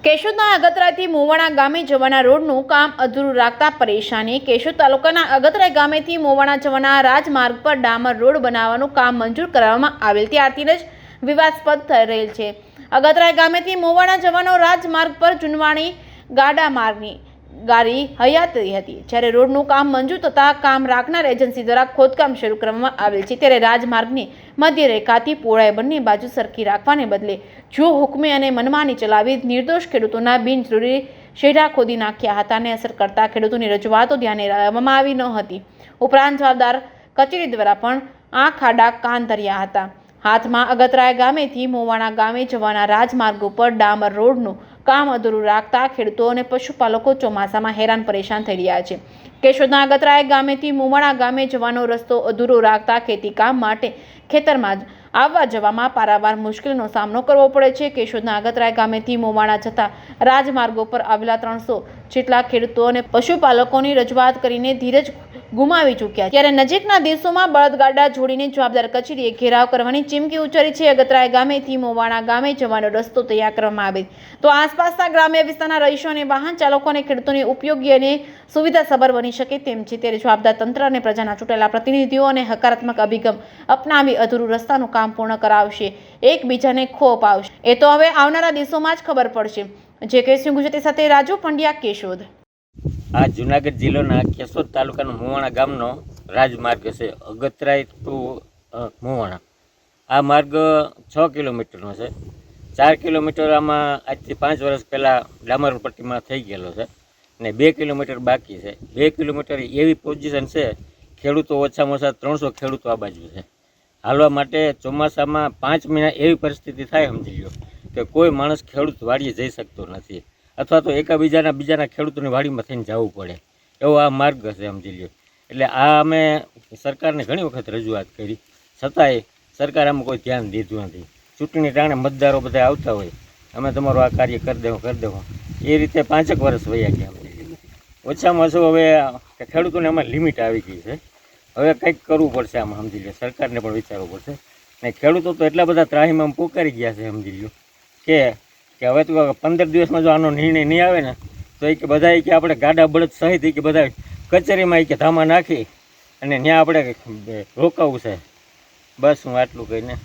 કેશોદના અગતરાથી મોવાણા ગામે જવાના રોડનું કામ અધૂરું રાખતા પરેશાની। કેશોદ તાલુકાના અગતરા ગામેથી મોવાણા જવાના રાજમાર્ગ પર ડામર રોડ બનાવવાનું કામ મંજૂર કરવામાં આવેલ ત્યારથી જ વિવાદાસ્પદ થઈ રહેલ છે। અગતરા ગામેથી મોવાણા જવાનો રાજમાર્ગ પર જૂનવાણી ગાડા માર્ગની ગાડી હયાત રહી હતી, જ્યારે રોડનું કામ મંજૂર થતાં કામ રાખનાર એજન્સી દ્વારા ખોદકામ શરૂ કરવામાં આવેલ છે। ત્યારે રાજમાર્ગની મધ્ય રેખાથી પહોળાઈ બંને બાજુ સરખી રાખવાને બદલે જો હુકમે અને મનમાની ચલાવી નિર્દોષ ખેડૂતોના બિનજરૂરી શેઢા ખોદી નાખ્યા હતા અને અસર કરતા ખેડૂતોની રજૂઆતો ધ્યાને લેવામાં આવી ન હતી। ઉપરાંત જવાબદાર કચેરી દ્વારા પણ આંખ આડા કાન ધર્યા હતા। હાથમાં અગતરા ગામેથી મોવાણા ગામે જવાના રાજમાર્ગ ઉપર ડામર રોડનું કામ અધૂરું રાખતા ખેડૂતો અને પશુપાલકો ચોમાસામાં હેરાન પરેશાન થઈ રહ્યા છે। કેશોદના અગતરા ગામેથી મોવાણા ગામે જવાનો રસ્તો અધૂરો રાખતા ખેતી કામ માટે ખેતરમાં જ આવવા જવામાં પારાવાર મુશ્કેલીનો સામનો કરવો પડે છે। કેશોદના અગતરા ગામેથી મોવાણા જતા રાજમાર્ગો પર આવેલા 300 જેટલા ખેડૂતો અને પશુપાલકોની રજૂઆત કરીને ધીરજ ગુમાવી ચૂક્યા, ત્યારે નજીકના દિવસોમાં બળદગાડા જોડીને જવાબદાર કચેરીએ ઘેરાવ કરવાની ચીમકી ઉચ્ચારી છે। અગતરા ગામેથી મોવાણા ગામે જવાનો રસ્તો તૈયાર કરવામાં આવે તો આસપાસના ગ્રામ્ય વિસ્તારના રહીશો અને વાહન ચાલકો અને ખેડૂતોને ઉપયોગી અને સુવિધાસભર બની શકે તેમ છે। ત્યારે જવાબદાર તંત્ર અને પ્રજાના ચૂંટાયેલા પ્રતિનિધિઓ અને હકારાત્મક અભિગમ અપનાવી અધૂરું રસ્તાનું કામ પૂર્ણ કરાવશે, એકબીજાને ખો અપાવશે, એ તો હવે આવનારા દિવસોમાં જ ખબર પડશે। જે કેસી ગુજરાતી સાથે રાજુ પંડ્યા, કેશોદ। આ જુનાગઢ જિલ્લાના કેશોદ તાલુકાનો મોવાણા ગામનો રાજમાર્ગ છે, અગતરાઈ ટુ મોવાણા। આ માર્ગ 6 કિલોમીટરનો છે। 4 કિલોમીટર આમાં આજથી 5 વર્ષ પહેલાં ડામર પટ્ટીમાં થઈ ગયેલો છે ને 2 કિલોમીટર બાકી છે। 2 કિલોમીટર એવી પોઝિશન છે, ખેડૂતો ઓછામાં ઓછા 300 ખેડૂતો આ બાજુ છે। હાલવા માટે ચોમાસામાં 5 મહિના એવી પરિસ્થિતિ થાય, સમજી લો કે કોઈ માણસ ખેડૂત વાડીએ જઈ શકતો નથી, અથવા તો બીજાના ખેડૂતોની વાડીમાં થઈને જવું પડે, એવો આ માર્ગ છે, સમજી લો। એટલે આ અમે સરકારને ઘણી વખત રજૂઆત કરી, છતાંય સરકાર આમાં કોઈ ધ્યાન દીધું નથી। ચૂંટણી ટાણે મતદારો બધા આવતા હોય, અમે તમારું આ કાર્ય કરી દેવું, એ રીતે 5 વર્ષ વયા ગયા। ઓછામાં ઓછું હવે ખેડૂતોને આમાં લિમિટ આવી ગઈ છે, હવે કંઈક કરવું પડશે આમાં, સમજી લો। સરકારને પણ વિચારવું પડશે ને ખેડૂતો તો એટલા બધા ત્રાહીમામ પોકારી ગયા છે, સમજી લો કે હવે તો 15 દિવસમાં જો આનો નિર્ણય નહીં આવે ને તો એ કે બધા કે આપણે ગાડા બળદ સહિત કે બધા કચેરીમાં કે ધામા નાખી અને ત્યાં આપણે રોકાવું છે। બસ હું આટલું કહીને